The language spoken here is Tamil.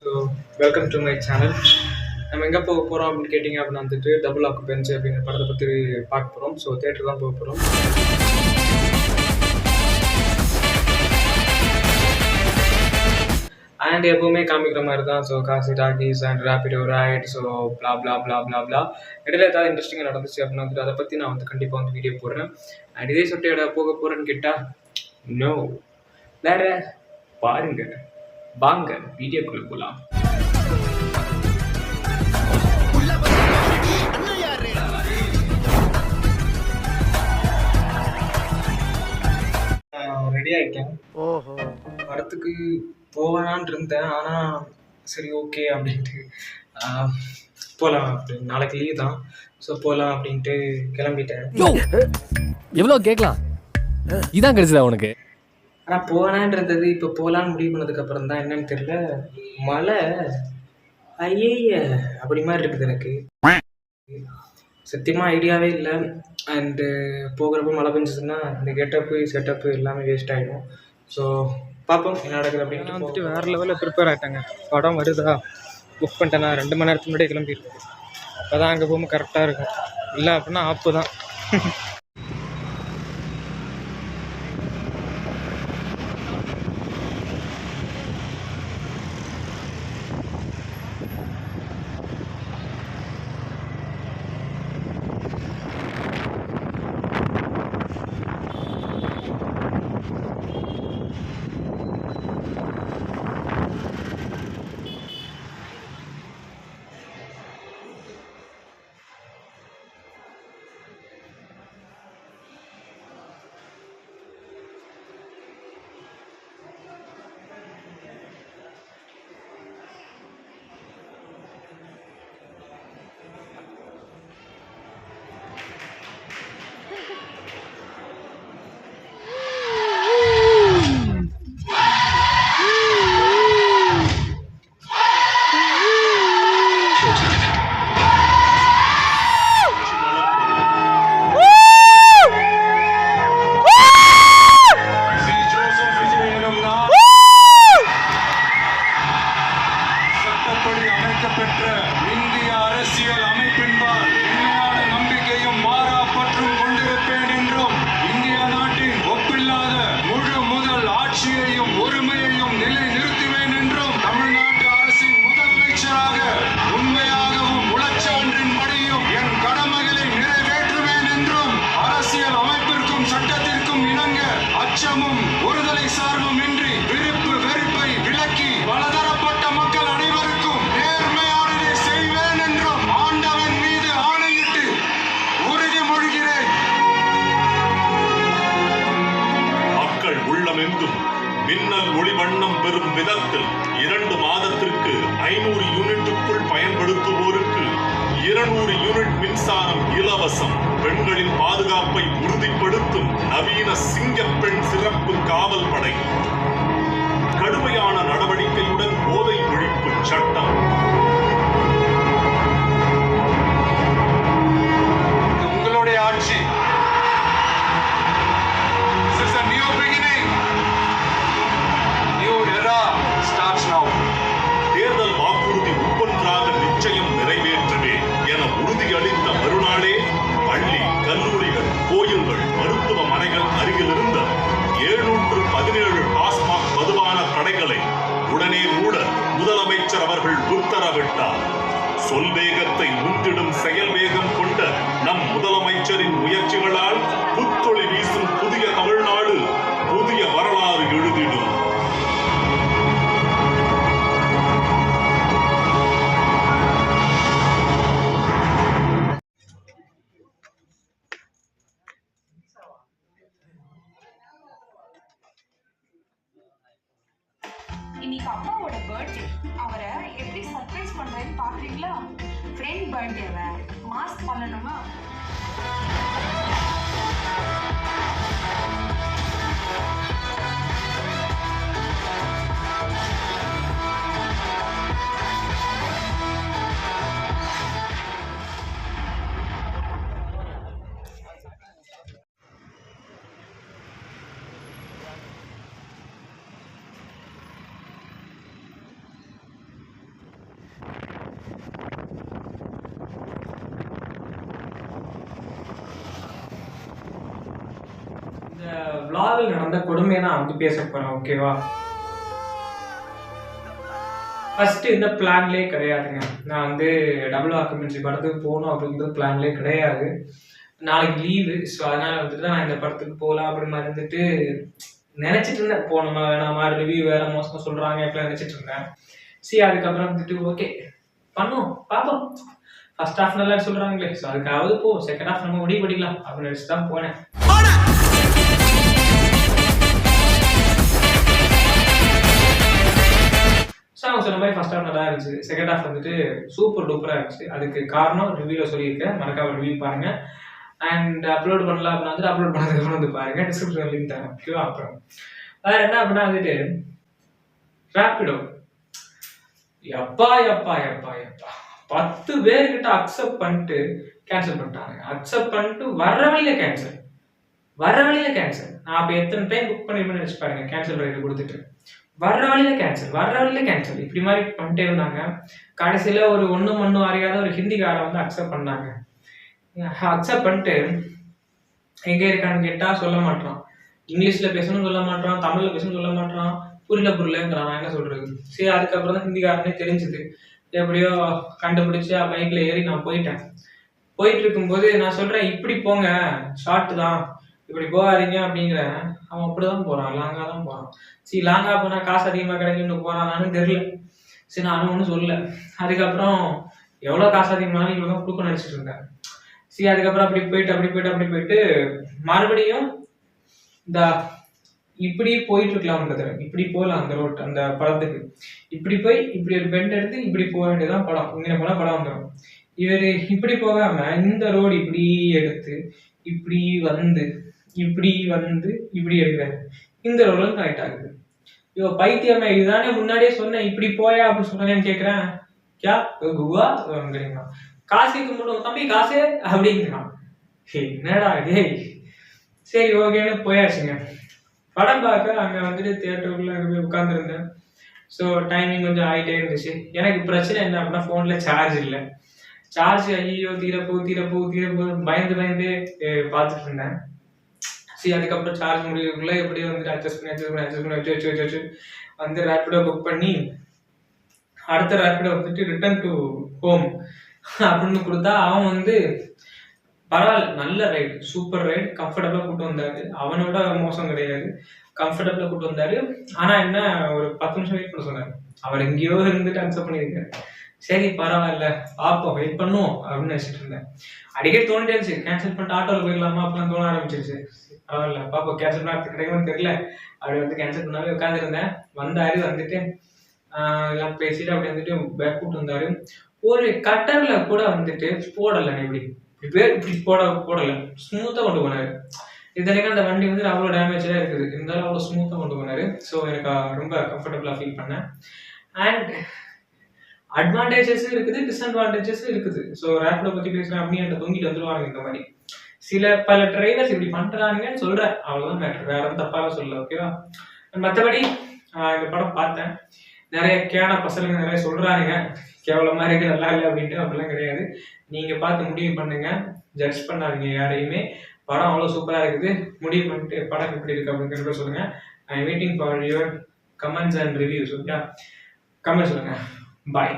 So welcome to my channel. நம்ம எங்கே போக போகிறோம் அப்படின்னு கேட்டிங்க அப்படின்னா வந்துட்டு டபுள் ஆக்குபென்சி அப்படிங்கிற படத்தை பற்றி பார்க்க போகிறோம். ஸோ தேட்டர் தான் போக போகிறோம். அண்ட் எப்போவுமே காமிக்கிற மாதிரி தான். So Kasi talkies and Rapido ride, so blah blah blah blah blah இடையில ஏதாவது இன்ட்ரெஸ்டிங்காக நடந்துச்சு அப்படின்னா வந்துட்டு அதை பற்றி நான் வந்து கண்டிப்பாக வந்து வீடியோ போடுறேன். அண்ட் இதே சொல்லிட்டு இடம் போக போகிறேன்னு கேட்டால் நோ, வேற பாருங்க, வாங்க வீடியோக்குள்ளே போகலாம். ரெடி ஆகிட்டேன். படத்துக்கு போவேனான் இருந்தேன். ஆனால் சரி ஓகே அப்படின்ட்டு போகலாம் அப்படின்னு, நாளைக்கு லீவ் தான். ஸோ போகலாம் அப்படின்ட்டு கிளம்பிட்டேன். எவ்வளோ கேட்கலாம், இதான் கிடைச்சதா உனக்கு? ஆனால் போவேனான்றது இப்போ போகலான்னு முடிவு பண்ணதுக்கப்புறம் தான் என்னன்னு தெரியல, மழை ஐய அப்படி மாதிரி இருக்குது எனக்கு. சத்தியமாக ஐடியாவே இல்லை. அண்டு போகிறப்ப மழை பெஞ்சிச்சுன்னா இந்த கெட்டப்பு செட்டப்பு எல்லாமே வேஸ்ட் ஆகிடும். ஸோ பார்ப்போம் என்ன நடக்குது அப்படின்னு வந்துட்டு வேறு லெவலில் ப்ரிப்பேர் ஆகிட்டாங்க. படம் வருதா, புக் பண்ணிட்டேன். 2 மணி நேரத்துக்கு முன்னாடியே கிளம்பிடுறது. அப்போ தான் அங்கே போகும்போது கரெக்டாக இருக்கும். இல்லை அப்படின்னா ஆப்பு தான். மின்னல் ஒளிவண்ணம் பெறும் விதத்தில் 2 மாதத்திற்கு 500 யூனிட்டுக்குள் பயன்படுத்துவோருக்கு 200 யூனிட் மின்சாரம் இலவசம். பெண்களின் பாதுகாப்பை உறுதிப்படுத்தும் நவீன சிங்கப்பெண் சிறப்பு காவல் படை. கடுமையான நடவடிக்கையுடன் போதை ஒழிப்பு சட்டம். உங்களுடைய ஆட்சி. தேர்தல் வாக்குறுதி ஒவ்வொன்றாக நிச்சயம் நிறைவேற்றுவேன் என உறுதியளித்த மறுநாளே பள்ளி, கல்லூரிகள், கோயில்கள், மருத்துவமனைகள் அருகில் இருந்த 717 டாஸ்மாக் மதுபான கடைகளை உடனே மூட முதலமைச்சர் அவர்கள் உத்தரவிட்டார். சொல் வேகத்தை முந்திடும் செயல் வேகம் கொண்ட நம் முதலமைச்சரின் முயற்சிகளால் புத்தொளி வீசும் புதிய தமிழ்நாடு புதிய வரலாறு எழுதிடும். இன்னைக்கு அப்பாவோட பர்த்டே. அவரை எப்படி சர்ப்ரைஸ் பண்றேன்னு பாக்குறீங்களா? ஃப்ரெண்ட் பர்த்டேவை மாஸ்க் பண்ணணுமா? இந்த vlogல நடந்த கொடுமையை நான் வந்து பேச போறேன். ஓகேவா? ஃபர்ஸ்ட் இந்த பிளான்லேயே கிடையாதுங்க. நான் வந்து டபுள் ஆக்குமென்சி படத்துக்கு போகணும் அப்படிங்கிறது பிளான்லேயே கிடையாது. நாளைக்கு லீவு. ஸோ அதனால வந்துட்டு நான் இந்த படத்துக்கு போகலாம் அப்படின்னு இருந்துட்டு நினைச்சிட்டு இருந்தேன். போனோமா வேணாமா, ரிவ்யூ வேற மோசமாக சொல்றாங்க இப்பெல்லாம் நினைச்சிட்டு இருந்தேன். சரி, அதுக்கப்புறம் வந்துட்டு ஓகே பண்ணுவோம், பார்ப்போம். ஃபர்ஸ்ட் ஹாஃப் நல்லா சொல்றாங்களே, ஸோ அதுக்காவது போ, செகண்ட் ஹாஃப் நம்ம முடிவு பண்ணிக்கலாம் அப்படின்னு நினைச்சு தான் போனேன். ஸோ அவங்க சொன்ன மாதிரி ஃபர்ஸ்ட் ஹாஃப் நல்லா இருந்துச்சு. செகண்ட் ஹாஃப் வந்துட்டு சூப்பர் டூப்பராக இருந்துச்சு. அதுக்கு காரணம் ரிவ்யூவில் சொல்லியிருக்கேன், மறக்காம ரிவ்யூ பாருங்க. அண்ட் அப்லோட் பண்ணலாம் அப்படின்னா வந்துட்டு அப்லோட் பண்ணதுக்கப்புறம் வந்து பாருங்க, டிஸ்கிரிப்ஷன் லிங்க் தரேன். ஓகேவா? அப்புறம் வேற என்ன அப்படின்னா வந்துட்டு ரேப்பிடோ. எப்பா 10 பேர்கிட்ட அக்செப்ட் பண்ணிட்டு கேன்சல் பண்ணிட்டாங்க. அக்செப்ட் பண்ணிட்டு வர வழியில கேன்சல். நான் அப்போ எத்தனை டைம் புக் பண்ணிருப்பேன்னு நினைச்சு பாருங்க. கேன்சல் ரைட்டு கொடுத்துட்டு வர்ற வழியில கேன்சல் இப்படி மாதிரி பண்ணிட்டே இருந்தாங்க. கடைசியில ஒரு ஒண்ணு அறியாத ஒரு ஹிந்திக்காரை வந்து அக்செப்ட் பண்ணாங்க. அக்செப்ட் பண்ணிட்டு எங்க இருக்கான்னு கேட்டா சொல்ல மாட்டான். இங்கிலீஷ்ல பேசணும்னு சொல்ல மாட்டான், தமிழ்ல பேசணும்னு சொல்ல மாட்டான். புரியலங்கிறான். நான் என்ன சொல்றது? சரி, அதுக்கப்புறம் தான் ஹிந்திக்காரனே தெரிஞ்சுது. எப்படியோ கண்டுபிடிச்சு பைக்ல ஏறி நான் போயிட்டு இருக்கும்போது நான் சொல்றேன், இப்படி போங்க, ஷார்ட் தான், இப்படி போகாதீங்க அப்படிங்கிறேன். அவன் அப்படிதான் போறான், லாங்கா தான் போறான். சரி, லாங்கா போனா காசு அதிகமா கிடைக்கும்னு போறானான்னு தெரியல. சரி, நானும் ஒன்றும் சொல்லல. அதுக்கப்புறம் எவ்வளவு காசு அதிகமானாலும் இவ்வளவுதான் கொடுக்க நினைச்சிட்டு இருந்தேன். சரி, அதுக்கப்புறம் அப்படி போயிட்டு மறுபடியும் இந்த இப்படி போயிட்டு இருக்கலாம்ன்றது, இப்படி போகலாம் அந்த ரோட், அந்த படத்துக்கு இப்படி போய் இப்படி ஒரு பெண்ட் எடுத்து இப்படி போக வேண்டியதான் படம். இங்கே போனா படம் வந்துடும். இவர் இப்படி போகாம இந்த ரோடு இப்படி எடுத்து இப்படி வந்து இப்படி எடுக்கிறாரு. இந்த ரோடு கனெக்ட் ஆகுது. ஐயோ பைத்தியமே, இதுதானே முன்னாடியே சொன்னேன், இப்படி போயா அப்படின்னு சொன்னேன்னு கேட்கிறேன். கியா குவா அப்படிங்கிறான். காசுக்கு மட்டும் தம்பி காசு அப்படிங்கிறான். என்னடா டேய். சரி, ஓகேன்னு போயாச்சுங்க. படம் பார்க்க அங்கே வந்துட்டு தியேட்டருக்குள்ள போய் உட்காந்துருந்தேன். ஸோ டைமிங் கொஞ்சம் ஆகிட்டே இருந்துச்சு. எனக்கு பிரச்சனை என்ன அப்படின்னா ஃபோனில் சார்ஜ் இல்லை. சார்ஜ் ஐயோ தீரப்போ பயந்து பார்த்துட்டு இருந்தேன். சரி, அதுக்கப்புறம் சார்ஜ் முடிவுக்குள்ள எப்படியோ வந்துட்டு அட்ஜஸ்ட் பண்ணி வச்சு வந்து ரேப்பிடோ புக் பண்ணி அடுத்த ரேப்பிடோ வந்துட்டு ரிட்டர்ன் டு ஹோம் அப்படின்னு கொடுத்தா அவன் வந்து பரவாயில்ல, நல்ல ரைடு, சூப்பர் ரைடு, கம்ஃபர்டபுளா கூட்டு வந்தாரு. அவனோட மோசம் கிடையாது, கம்ஃபர்டபுளா கூட்டு வந்தாரு. ஆனா என்ன, ஒரு 10 நிமிஷம் வெயிட் பண்ண சொன்னாரு. அவர் எங்கேயோ இருந்துட்டு அக்செப்ட் பண்ணியிருக்காரு. சரி பரவாயில்ல, பார்ப்போம், வெயிட் பண்ணுவோம் அப்படின்னு நினைச்சிட்டு இருந்தேன். அடிக்கடி தோணிட்டே இருந்துச்சு, கேன்சல் பண்ணிட்டு ஆட்டோவில் போயிடலாமா அப்படிலாம் தோண ஆரம்பிச்சிருச்சு. பரவாயில்ல பார்ப்போம், கேன்சல் பண்ண கிடைக்கும்னு தெரியல. அப்படி வந்து கேன்சல் பண்ணாவே உட்காந்துருந்தேன். வந்தாரு, வந்துட்டு எல்லாம் பேசிட்டு அப்படி வந்துட்டு பேக் கூட்டு வந்தாரு. ஒரு கட்டர்ல கூட வந்துட்டு போடலை, இப்படி போடல, ஸ்மூத்தா கொண்டு போனாரு. இதனைக்கும் அந்த வண்டி வந்து அவ்வளோ டேமேஜா இருக்குது, இருந்தாலும் அவ்வளோ ஸ்மூத்தா கொண்டு போனாரு. ஸோ எனக்கு ரொம்ப கம்ஃபர்டபுளா ஃபீல் பண்ணேன். அண்ட் அட்வான்டேஜஸ் இருக்குது, டிஸ்அட்வான்டேஜஸ் இருக்குது. ஸோ ரேப்பிடோ பத்தி பேசுறேன் அப்படின்னு தொங்கிட்டு வந்துருவாங்க. இந்த மாதிரி பல டிரைவர்ஸ் இப்படி பண்றாங்கன்னு சொல்றேன், அவ்வளவுதான் மேட்டர், வேற எதுவும் தப்பாக சொல்லல. ஓகேவா? மற்றபடி இந்த படம் பார்த்தேன். நிறைய பசங்க நிறைய சொல்றாங்க, கேவலமா இருக்கு, நல்லா இல்லை அப்படின்ட்டு. அப்படிலாம் கிடையாது. நீங்க பார்த்து முடிவு பண்ணுங்க, ஜட்ஜ் பண்ணாதீங்க யாரையுமே. படம் அவ்வளோ சூப்பரா இருக்குது. முடிவு பண்ணிட்டு படம் எப்படி இருக்கு அப்படிங்கிறத சொல்லுங்க. I am waiting for your comments and reviews. Okay, comment சொல்லுங்க. பாய்.